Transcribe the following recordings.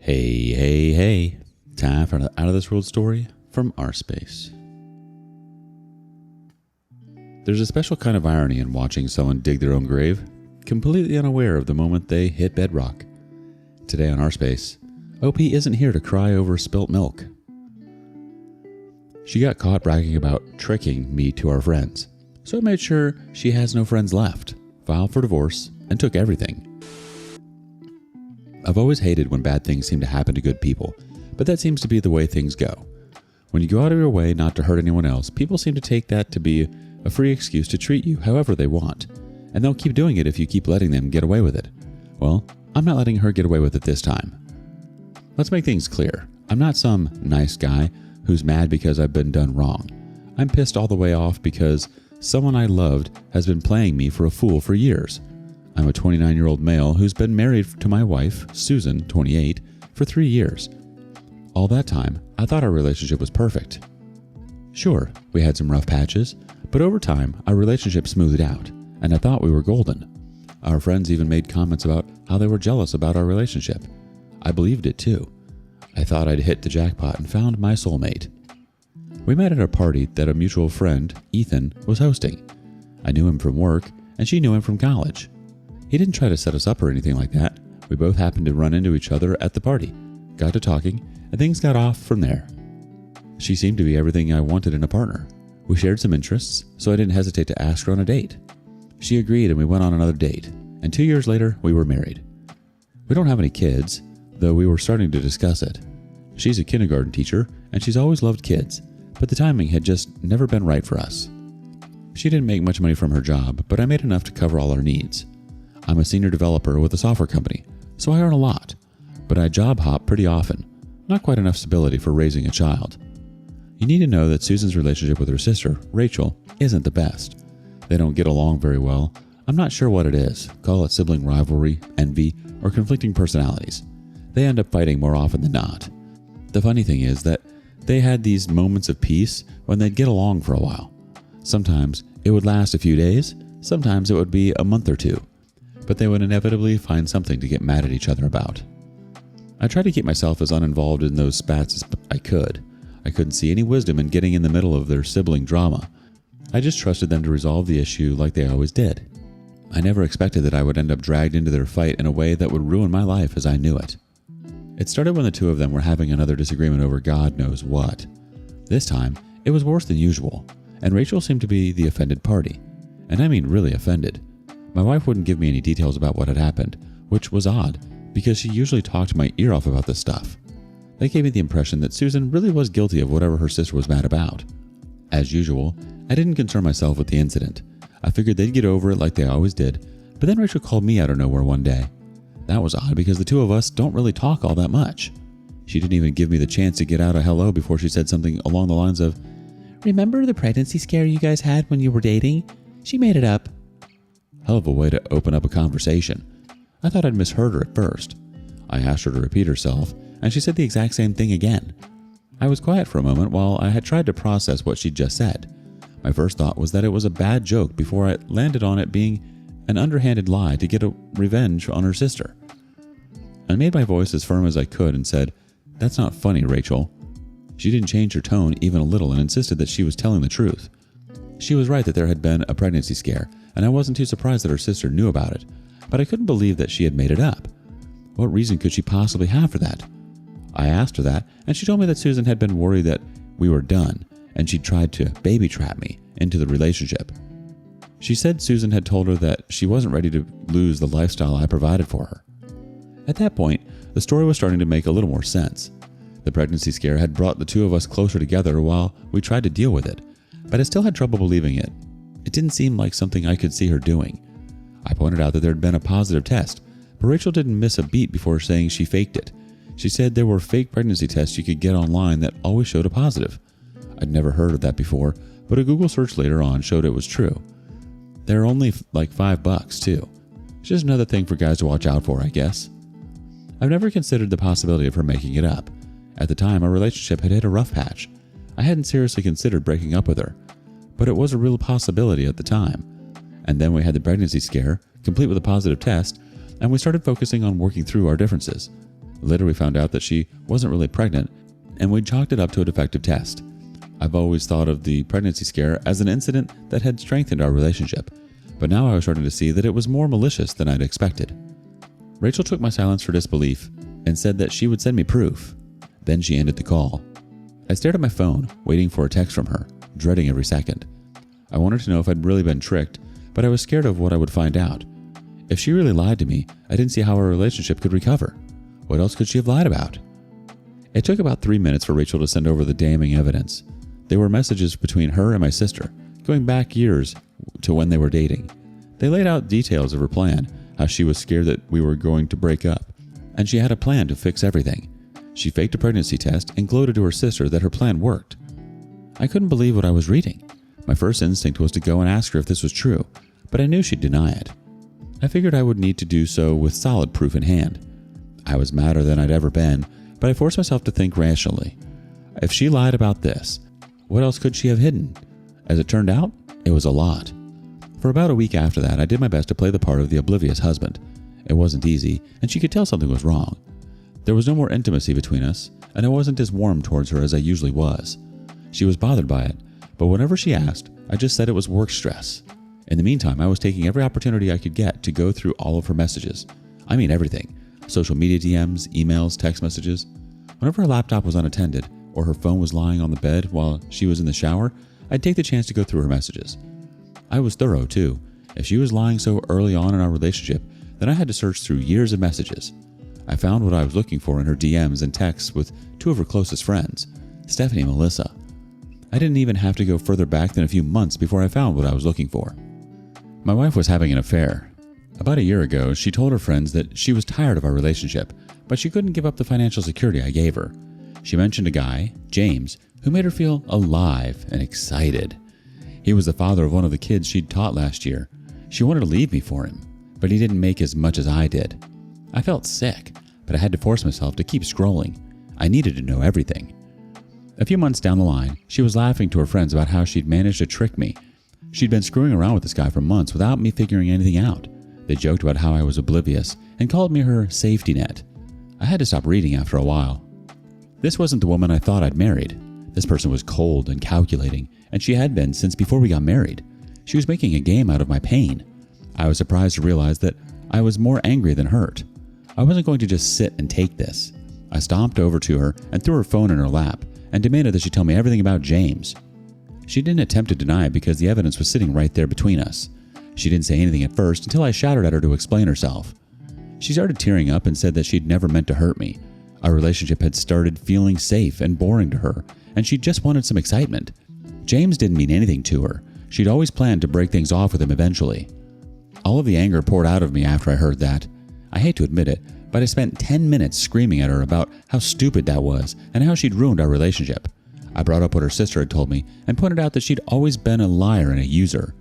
Hey, hey, hey. Time for an Out of This World story from rSpace. There's a special kind of irony in watching someone dig their own grave, completely unaware of the moment they hit bedrock. Today on rSpace, OP isn't here to cry over spilt milk. She got caught bragging about tricking me to our friends, so I made sure she has no friends left, filed for divorce, and took everything. I've always hated when bad things seem to happen to good people, but that seems to be the way things go. When you go out of your way not to hurt anyone else, people seem to take that to be a free excuse to treat you however they want, and they'll keep doing it if you keep letting them get away with it. Well, I'm not letting her get away with it this time. Let's make things clear. I'm not some nice guy who's mad because I've been done wrong. I'm pissed all the way off because someone I loved has been playing me for a fool for years. I'm a 29-year-old male who's been married to my wife, Susan, 28, for 3 years. All that time, I thought our relationship was perfect. Sure, we had some rough patches, but over time, our relationship smoothed out, and I thought we were golden. Our friends even made comments about how they were jealous about our relationship. I believed it too. I thought I'd hit the jackpot and found my soulmate. We met at a party that a mutual friend, Ethan, was hosting. I knew him from work, and she knew him from college. He didn't try to set us up or anything like that. We both happened to run into each other at the party, got to talking, and things got off from there. She seemed to be everything I wanted in a partner. We shared some interests, so I didn't hesitate to ask her on a date. She agreed and we went on another date, and 2 years later, we were married. We don't have any kids, though we were starting to discuss it. She's a kindergarten teacher, and she's always loved kids, but the timing had just never been right for us. She didn't make much money from her job, but I made enough to cover all our needs. I'm a senior developer with a software company, so I earn a lot, but I job hop pretty often, not quite enough stability for raising a child. You need to know that Susan's relationship with her sister, Rachel, isn't the best. They don't get along very well. I'm not sure what it is. Call it sibling rivalry, envy, or conflicting personalities. They end up fighting more often than not. The funny thing is that they had these moments of peace when they'd get along for a while. Sometimes it would last a few days, sometimes it would be a month or two, but they would inevitably find something to get mad at each other about. I tried to keep myself as uninvolved in those spats as I could. I couldn't see any wisdom in getting in the middle of their sibling drama. I just trusted them to resolve the issue like they always did. I never expected that I would end up dragged into their fight in a way that would ruin my life as I knew it. It started when the two of them were having another disagreement over God knows what. This time, it was worse than usual, and Rachel seemed to be the offended party. And I mean really offended. My wife wouldn't give me any details about what had happened, which was odd, because she usually talked my ear off about this stuff. That gave me the impression that Susan really was guilty of whatever her sister was mad about. As usual, I didn't concern myself with the incident. I figured they'd get over it like they always did, but then Rachel called me out of nowhere one day. That was odd because the two of us don't really talk all that much. She didn't even give me the chance to get out a hello before she said something along the lines of, "Remember the pregnancy scare you guys had when you were dating? She made it up." Hell of a way to open up a conversation. I thought I'd misheard her at first. I asked her to repeat herself, and she said the exact same thing again. I was quiet for a moment while I had tried to process what she'd just said. My first thought was that it was a bad joke before I landed on it being an underhanded lie to get a revenge on her sister. I made my voice as firm as I could and said, "That's not funny, Rachel." She didn't change her tone even a little and insisted that she was telling the truth. She was right that there had been a pregnancy scare, and I wasn't too surprised that her sister knew about it, but I couldn't believe that she had made it up. What reason could she possibly have for that? I asked her that, and she told me that Susan had been worried that we were done, and she'd tried to baby trap me into the relationship. She said Susan had told her that she wasn't ready to lose the lifestyle I provided for her. At that point, the story was starting to make a little more sense. The pregnancy scare had brought the two of us closer together while we tried to deal with it, but I still had trouble believing it. It didn't seem like something I could see her doing. I pointed out that there had been a positive test, but Rachel didn't miss a beat before saying she faked it. She said there were fake pregnancy tests you could get online that always showed a positive. I'd never heard of that before, but a Google search later on showed it was true. They're only like $5 too. It's just another thing for guys to watch out for, I guess. I've never considered the possibility of her making it up. At the time, our relationship had hit a rough patch. I hadn't seriously considered breaking up with her, but it was a real possibility at the time. And then we had the pregnancy scare, complete with a positive test, and we started focusing on working through our differences. Later, we found out that she wasn't really pregnant, and we chalked it up to a defective test. I've always thought of the pregnancy scare as an incident that had strengthened our relationship, but now I was starting to see that it was more malicious than I'd expected. Rachel took my silence for disbelief and said that she would send me proof. Then she ended the call. I stared at my phone, waiting for a text from her, dreading every second. I wanted to know if I'd really been tricked, but I was scared of what I would find out. If she really lied to me, I didn't see how our relationship could recover. What else could she have lied about? It took about 3 minutes for Rachel to send over the damning evidence. They were messages between her and my sister, going back years to when they were dating. They laid out details of her plan, how she was scared that we were going to break up, and she had a plan to fix everything. She faked a pregnancy test and gloated to her sister that her plan worked. I couldn't believe what I was reading. My first instinct was to go and ask her if this was true, but I knew she'd deny it. I figured I would need to do so with solid proof in hand. I was madder than I'd ever been, but I forced myself to think rationally. If she lied about this, what else could she have hidden? As it turned out, it was a lot. For about a week after that, I did my best to play the part of the oblivious husband. It wasn't easy, and she could tell something was wrong. There was no more intimacy between us, and I wasn't as warm towards her as I usually was. She was bothered by it, but whenever she asked, I just said it was work stress. In the meantime, I was taking every opportunity I could get to go through all of her messages. I mean everything. Social media DMs, emails, text messages. Whenever her laptop was unattended, or her phone was lying on the bed while she was in the shower, I'd take the chance to go through her messages. I was thorough, too. If she was lying so early on in our relationship, then I had to search through years of messages. I found what I was looking for in her DMs and texts with 2 of her closest friends, Stephanie and Melissa. I didn't even have to go further back than a few months before I found what I was looking for. My wife was having an affair. About a year ago, she told her friends that she was tired of our relationship, but she couldn't give up the financial security I gave her. She mentioned a guy, James, who made her feel alive and excited. He was the father of one of the kids she'd taught last year. She wanted to leave me for him, but he didn't make as much as I did. I felt sick, but I had to force myself to keep scrolling. I needed to know everything. A few months down the line, she was laughing to her friends about how she'd managed to trick me. She'd been screwing around with this guy for months without me figuring anything out. They joked about how I was oblivious and called me her safety net. I had to stop reading after a while. This wasn't the woman I thought I'd married. This person was cold and calculating, and she had been since before we got married. She was making a game out of my pain. I was surprised to realize that I was more angry than hurt. I wasn't going to just sit and take this. I stomped over to her and threw her phone in her lap and demanded that she tell me everything about James. She didn't attempt to deny it because the evidence was sitting right there between us. She didn't say anything at first until I shouted at her to explain herself. She started tearing up and said that she'd never meant to hurt me. Our relationship had started feeling safe and boring to her, and she just wanted some excitement. James didn't mean anything to her. She'd always planned to break things off with him eventually. All of the anger poured out of me after I heard that. I hate to admit it, but I spent 10 minutes screaming at her about how stupid that was and how she'd ruined our relationship. I brought up what her sister had told me and pointed out that she'd always been a liar and a user.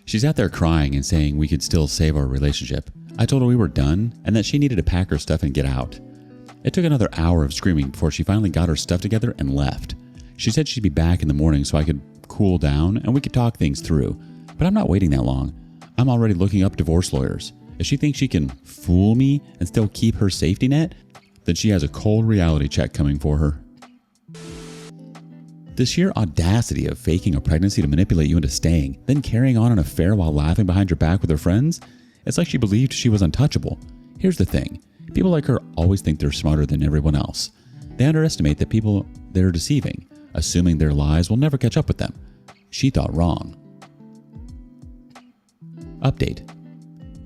She sat there crying and saying we could still save our relationship. I told her we were done and that she needed to pack her stuff and get out. It took another hour of screaming before she finally got her stuff together and left. She said she'd be back in the morning so I could cool down and we could talk things through. But I'm not waiting that long. I'm already looking up divorce lawyers. If she thinks she can fool me and still keep her safety net, then she has a cold reality check coming for her. The sheer audacity of faking a pregnancy to manipulate you into staying, then carrying on an affair while laughing behind your back with her friends, it's like she believed she was untouchable. Here's the thing. People like her always think they're smarter than everyone else. They underestimate the people they're deceiving, assuming their lies will never catch up with them. She thought wrong. Update.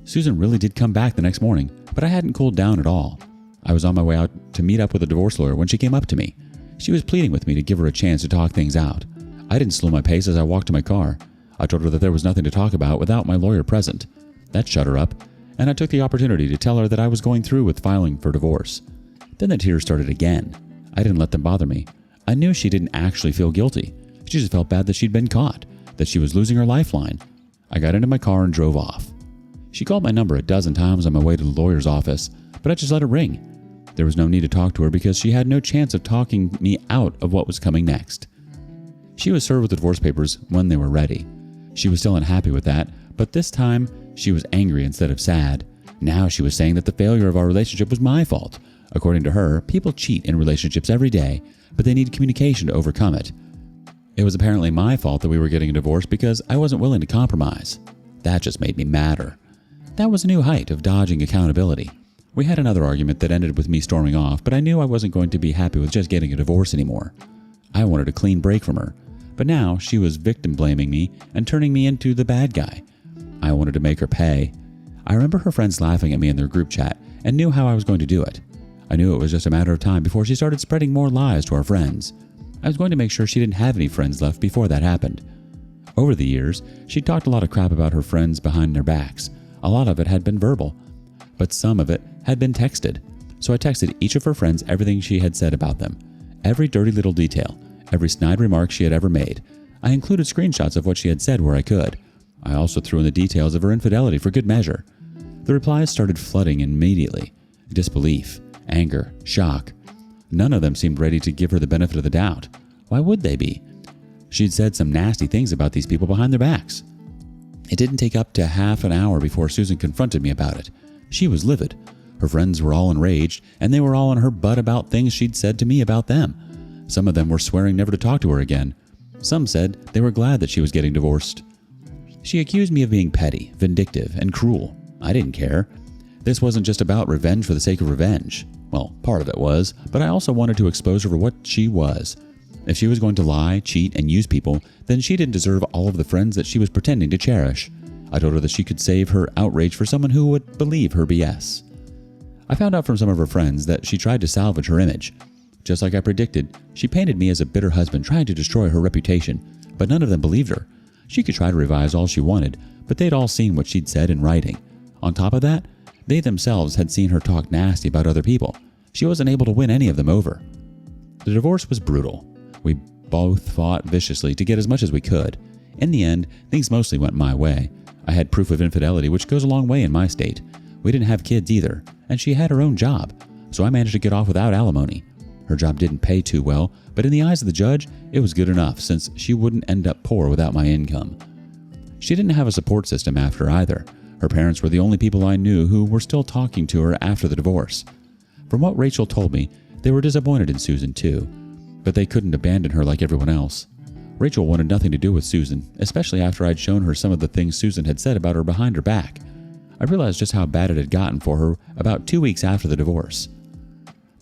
Susan really did come back the next morning, but I hadn't cooled down at all. I was on my way out to meet up with a divorce lawyer when she came up to me. She was pleading with me to give her a chance to talk things out. I didn't slow my pace as I walked to my car. I told her that there was nothing to talk about without my lawyer present. That shut her up, and I took the opportunity to tell her that I was going through with filing for divorce. Then the tears started again. I didn't let them bother me. I knew she didn't actually feel guilty. She just felt bad that she'd been caught, that she was losing her lifeline. I got into my car and drove off. She called my number a dozen times on my way to the lawyer's office, but I just let it ring. There was no need to talk to her because she had no chance of talking me out of what was coming next. She was served with the divorce papers when they were ready. She was still unhappy with that, but this time she was angry instead of sad. Now she was saying that the failure of our relationship was my fault. According to her, people cheat in relationships every day, but they need communication to overcome it. It was apparently my fault that we were getting a divorce because I wasn't willing to compromise. That just made me madder. That was a new height of dodging accountability. We had another argument that ended with me storming off, but I knew I wasn't going to be happy with just getting a divorce anymore. I wanted a clean break from her, but now she was victim blaming me and turning me into the bad guy. I wanted to make her pay. I remember her friends laughing at me in their group chat and knew how I was going to do it. I knew it was just a matter of time before she started spreading more lies to our friends. I was going to make sure she didn't have any friends left before that happened. Over the years, she talked a lot of crap about her friends behind their backs. A lot of it had been verbal, but some of it had been texted. So I texted each of her friends everything she had said about them. Every dirty little detail, every snide remark she had ever made. I included screenshots of what she had said where I could. I also threw in the details of her infidelity for good measure. The replies started flooding immediately. Disbelief, anger, shock. None of them seemed ready to give her the benefit of the doubt. Why would they be? She'd said some nasty things about these people behind their backs. It didn't take up to half an hour before Susan confronted me about it. She was livid. Her friends were all enraged, and they were all on her butt about things she'd said to me about them. Some of them were swearing never to talk to her again. Some said they were glad that she was getting divorced. She accused me of being petty, vindictive, and cruel. I didn't care. This wasn't just about revenge for the sake of revenge. Well, part of it was, but I also wanted to expose her for what she was. If she was going to lie, cheat, and use people, then she didn't deserve all of the friends that she was pretending to cherish. I told her that she could save her outrage for someone who would believe her BS. I found out from some of her friends that she tried to salvage her image. Just like I predicted, she painted me as a bitter husband trying to destroy her reputation, but none of them believed her. She could try to revise all she wanted, but they'd all seen what she'd said in writing. On top of that, they themselves had seen her talk nasty about other people. She wasn't able to win any of them over. The divorce was brutal. We both fought viciously to get as much as we could. In the end, things mostly went my way. I had proof of infidelity, which goes a long way in my state. We didn't have kids either, and she had her own job, so I managed to get off without alimony. Her job didn't pay too well, but in the eyes of the judge, it was good enough since she wouldn't end up poor without my income. She didn't have a support system after either. Her parents were the only people I knew who were still talking to her after the divorce. From what Rachel told me, they were disappointed in Susan too, but they couldn't abandon her like everyone else. Rachel wanted nothing to do with Susan, especially after I'd shown her some of the things Susan had said about her behind her back. I realized just how bad it had gotten for her about 2 weeks after the divorce.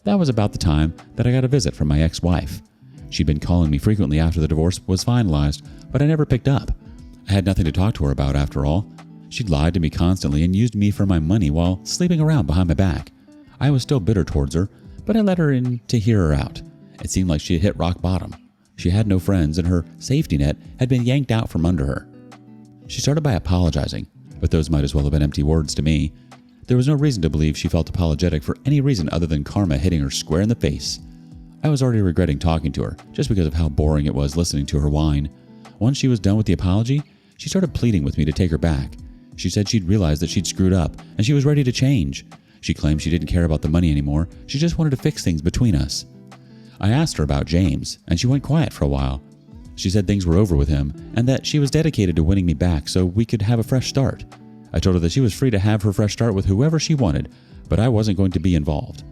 That was about the time that I got a visit from my ex-wife. She'd been calling me frequently after the divorce was finalized, but I never picked up. I had nothing to talk to her about after all. She'd lied to me constantly and used me for my money while sleeping around behind my back. I was still bitter towards her, but I let her in to hear her out. It seemed like she had hit rock bottom. She had no friends and her safety net had been yanked out from under her. She started by apologizing, but those might as well have been empty words to me. There was no reason to believe she felt apologetic for any reason other than karma hitting her square in the face. I was already regretting talking to her, just because of how boring it was listening to her whine. Once she was done with the apology, she started pleading with me to take her back. She said she'd realized that she'd screwed up, and she was ready to change. She claimed she didn't care about the money anymore, she just wanted to fix things between us. I asked her about James, and she went quiet for a while. She said things were over with him, and that she was dedicated to winning me back so we could have a fresh start. I told her that she was free to have her fresh start with whoever she wanted, but I wasn't going to be involved.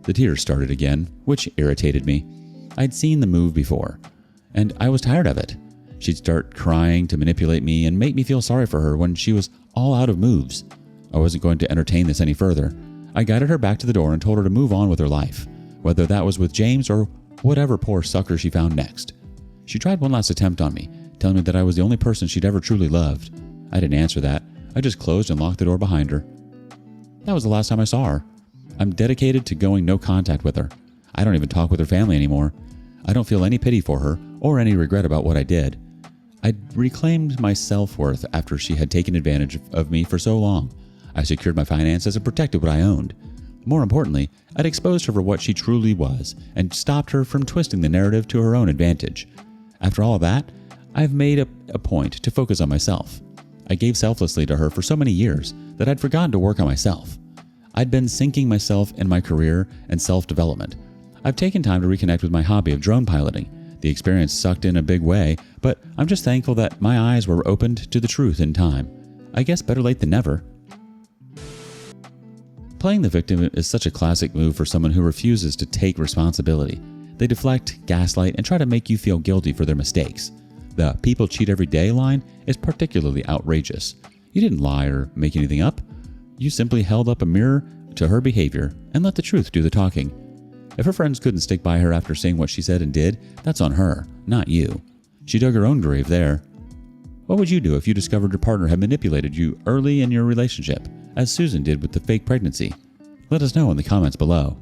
The tears started again, which irritated me. I'd seen the move before, and I was tired of it. She'd start crying to manipulate me and make me feel sorry for her when she was all out of moves. I wasn't going to entertain this any further. I guided her back to the door and told her to move on with her life, whether that was with James or whatever poor sucker she found next. She tried one last attempt on me, telling me that I was the only person she'd ever truly loved. I didn't answer that. I just closed and locked the door behind her. That was the last time I saw her. I'm dedicated to going no contact with her. I don't even talk with her family anymore. I don't feel any pity for her or any regret about what I did. I'd reclaimed my self-worth after she had taken advantage of me for so long. I secured my finances and protected what I owned. More importantly, I'd exposed her for what she truly was and stopped her from twisting the narrative to her own advantage. After all of that, I've made a point to focus on myself. I gave selflessly to her for so many years that I'd forgotten to work on myself. I'd been sinking myself in my career and self-development. I've taken time to reconnect with my hobby of drone piloting. The experience sucked in a big way, but I'm just thankful that my eyes were opened to the truth in time. I guess better late than never. Playing the victim is such a classic move for someone who refuses to take responsibility. They deflect, gaslight, and try to make you feel guilty for their mistakes. The "people cheat every day" line is particularly outrageous. You didn't lie or make anything up. You simply held up a mirror to her behavior and let the truth do the talking. If her friends couldn't stick by her after seeing what she said and did, that's on her, not you. She dug her own grave there. What would you do if you discovered your partner had manipulated you early in your relationship, as Susan did with the fake pregnancy? Let us know in the comments below.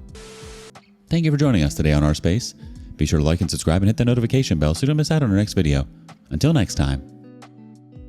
Thank you for joining us today on rSpace. Be sure to like and subscribe and hit the notification bell so you don't miss out on our next video. Until next time.